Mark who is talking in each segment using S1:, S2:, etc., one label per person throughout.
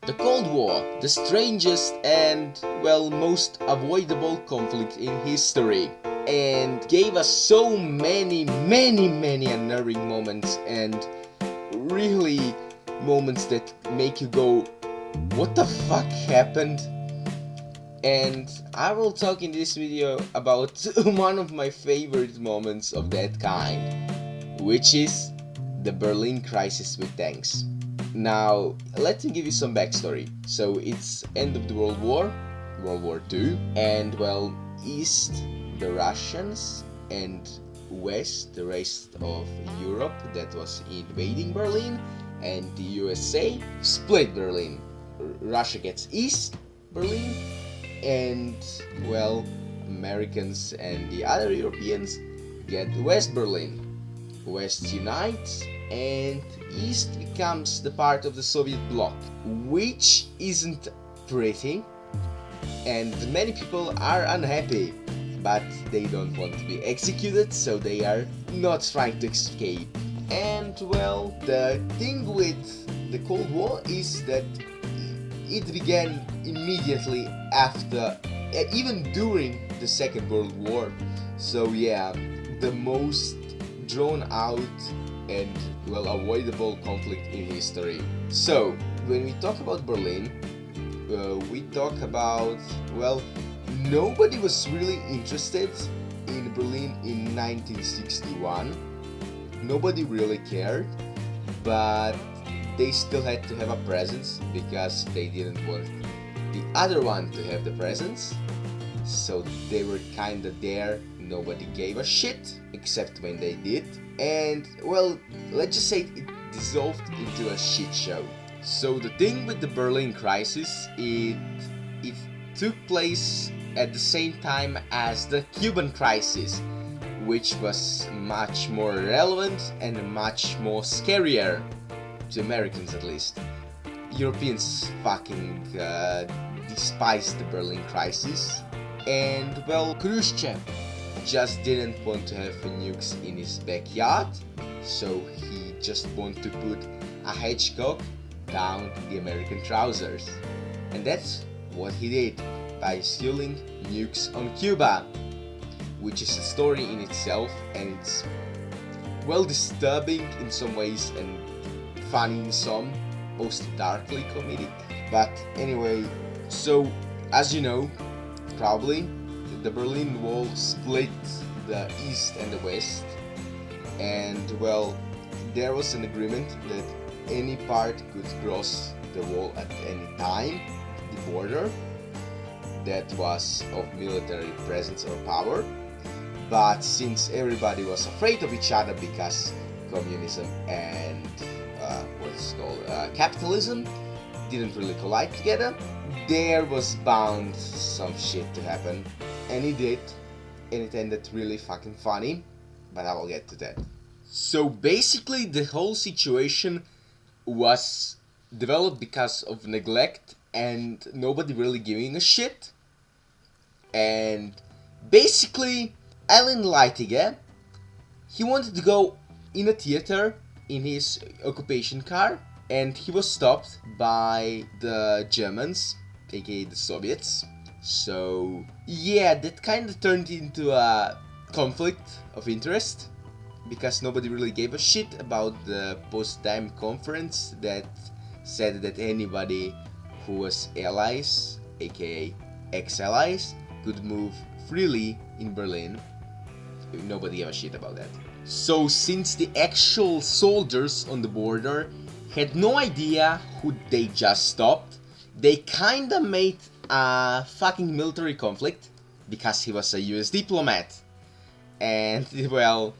S1: The Cold War, the strangest and, well, most avoidable conflict in history, and gave us so many unnerving moments, and really moments that make you go, what the fuck happened? And I will talk in this video about one of my favorite moments of that kind, which is the Berlin crisis with tanks. Now, let me give you some backstory. So it's end of the World War II, and well, East, the Russians, and West, the rest of Europe that was invading Berlin, and the USA split Berlin. Russia gets East Berlin, and well, Americans and the other Europeans get West Berlin. West unites and East becomes the part of the Soviet bloc, which isn't pretty, and many people are unhappy, but they don't want to be executed, so they are not trying to escape. And well, the thing with the Cold War is that it began immediately after, even during the Second World War. So yeah, the most drawn out and well avoidable conflict in history. So when we talk about Berlin, we talk about, well, nobody was really interested in Berlin in 1961. Nobody really cared, but they still had to have a presence because they didn't want the other one to have the presence. So they were kinda there, nobody gave a shit, except when they did. And well, let's just say it dissolved into a shit show. So the thing with the Berlin crisis, it took place at the same time as the Cuban crisis, which was much more relevant and much more scarier, to Americans at least. Europeans fucking despised the Berlin crisis, and well, Khrushchev just didn't want to have nukes in his backyard, so he just wanted to put a hedgehog down the American trousers. And that's what he did by installing nukes on Cuba, which is a story in itself, and it's well disturbing in some ways and funny in some, mostly darkly comedic. But anyway, so as you know, probably, the Berlin Wall split the East and the West, and well, there was an agreement that any part could cross the wall at any time, the border that was of military presence or power. But since everybody was afraid of each other because communism and capitalism didn't really collide together, there was bound some shit to happen, and it did, and it ended really fucking funny, but I will get to that. So basically the whole situation was developed because of neglect and nobody really giving a shit. And basically Alan Leitiger, he wanted to go in a theater in his occupation car, and he was stopped by the Germans, aka the Soviets. So yeah, that kind of turned into a conflict of interest because nobody really gave a shit about the Potsdam conference that said that anybody who was allies, aka ex-allies, could move freely in Berlin. Nobody gave a shit about that. So since the actual soldiers on the border had no idea who they just stopped, they kinda made a fucking military conflict because he was a US diplomat. And well,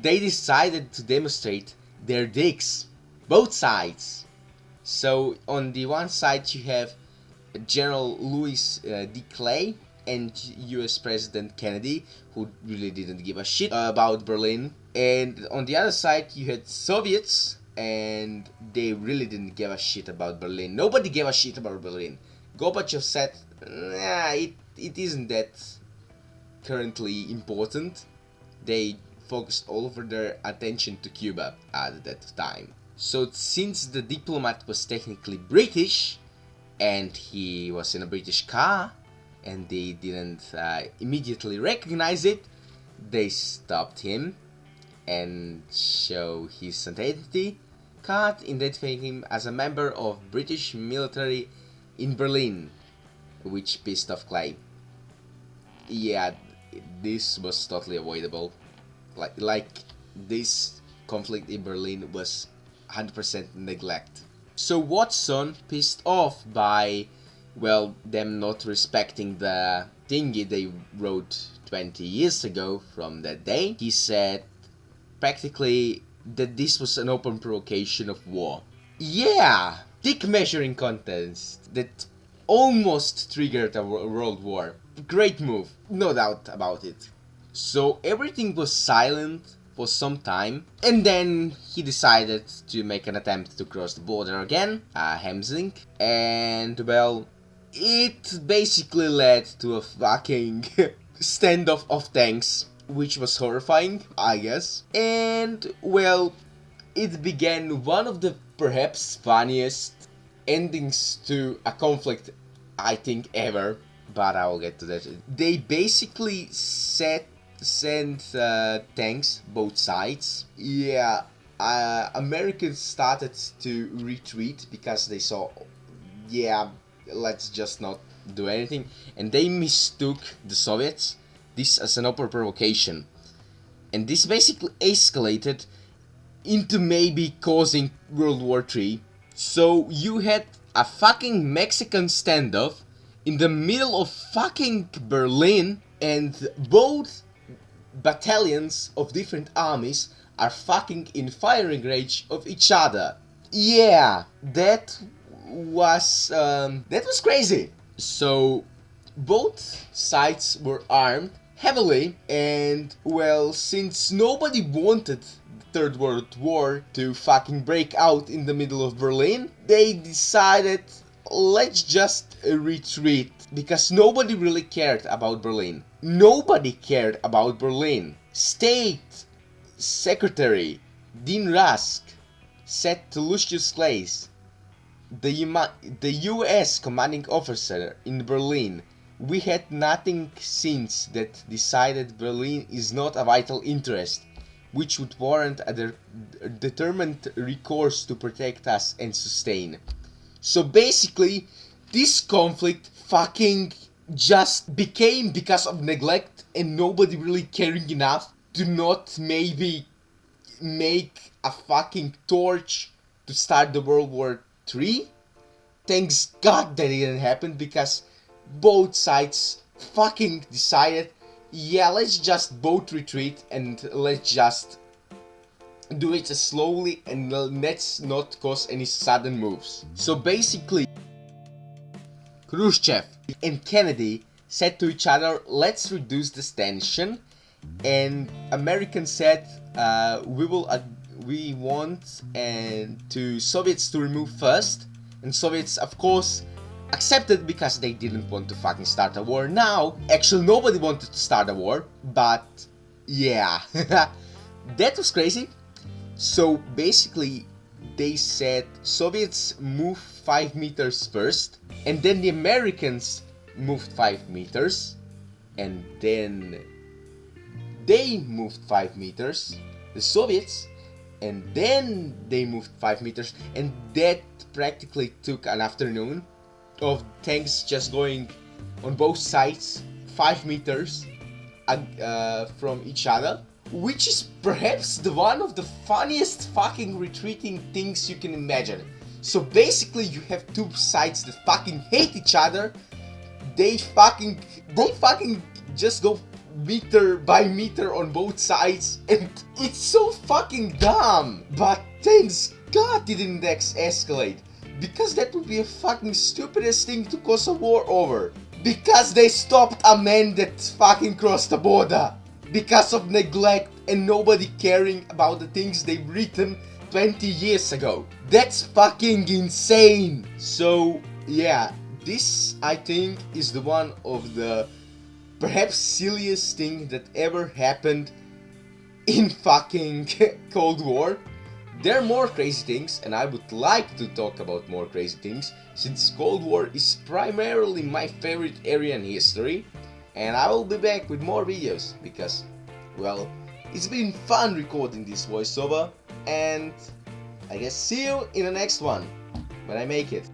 S1: they decided to demonstrate their dicks, both sides. So on the one side you have General Louis D. Clay and US President Kennedy, who really didn't give a shit about Berlin. And on the other side you had Soviets, and they really didn't give a shit about Berlin. Nobody gave a shit about Berlin. Gorbachev said, nah, it isn't that currently important. They focused all of their attention to Cuba at that time. So since the diplomat was technically British, and he was in a British car, and they didn't immediately recognize it, they stopped him and show his identity card, identifying him as a member of British military in Berlin, which pissed off Clay. Yeah, this was totally avoidable. Like this conflict in Berlin was 100% neglect. So Watson, pissed off by, well, them not respecting the thingy they wrote 20 years ago from that day, he said practically that this was an open provocation of war. Yeah, dick measuring contest that almost triggered a world war. Great move, no doubt about it. So everything was silent for some time, and then he decided to make an attempt to cross the border again, Hemsing, and well, it basically led to a fucking standoff of tanks, which was horrifying, I guess, and well, it began one of the perhaps funniest endings to a conflict I think ever, but I'll get to that. They basically sent tanks both sides. Yeah, Americans started to retreat because they saw, yeah, let's just not do anything, and they mistook the Soviets this as an open provocation, and this basically escalated into maybe causing World War III. So you had a fucking Mexican standoff in the middle of fucking Berlin, and both battalions of different armies are fucking in firing range of each other. Yeah, that was crazy. So both sides were armed heavily, and well, since nobody wanted the Third World War to fucking break out in the middle of Berlin, they decided, let's just retreat, because nobody really cared about Berlin. Nobody cared about Berlin. State Secretary Dean Rusk said to Lucius Claes, the US commanding officer in Berlin, we had nothing since that decided Berlin is not a vital interest, which would warrant a determined recourse to protect us and sustain. So basically, this conflict fucking just became because of neglect and nobody really caring enough to not maybe make a fucking torch to start the World War III. Thanks God that didn't happen, because both sides fucking decided, yeah, let's just both retreat and let's just do it slowly and let's not cause any sudden moves. So basically, Khrushchev and Kennedy said to each other, let's reduce this tension, and Americans said, we want to Soviets to remove first, and Soviets of course accepted because they didn't want to fucking start a war now. Actually, nobody wanted to start a war, but yeah, that was crazy. So basically, they said Soviets move 5 meters first, and then the Americans moved 5 meters, and then they moved 5 meters, the Soviets, and then they moved 5 meters, and that practically took an afternoon of tanks just going on both sides 5 meters from each other, which is perhaps one of the funniest fucking retreating things you can imagine. So basically, you have two sides that fucking hate each other. They fucking just go meter by meter on both sides, and it's so fucking dumb. But thanks God it didn't escalate, because that would be a fucking stupidest thing to cause a war over. Because they stopped a man that fucking crossed the border. Because of neglect and nobody caring about the things they've written 20 years ago. That's fucking insane. So yeah, this I think is the one of the perhaps silliest thing that ever happened in fucking Cold War. There are more crazy things, and I would like to talk about more crazy things, since Cold War is primarily my favorite area in history, and I will be back with more videos, because, well, it's been fun recording this voiceover, and I guess see you in the next one, when I make it.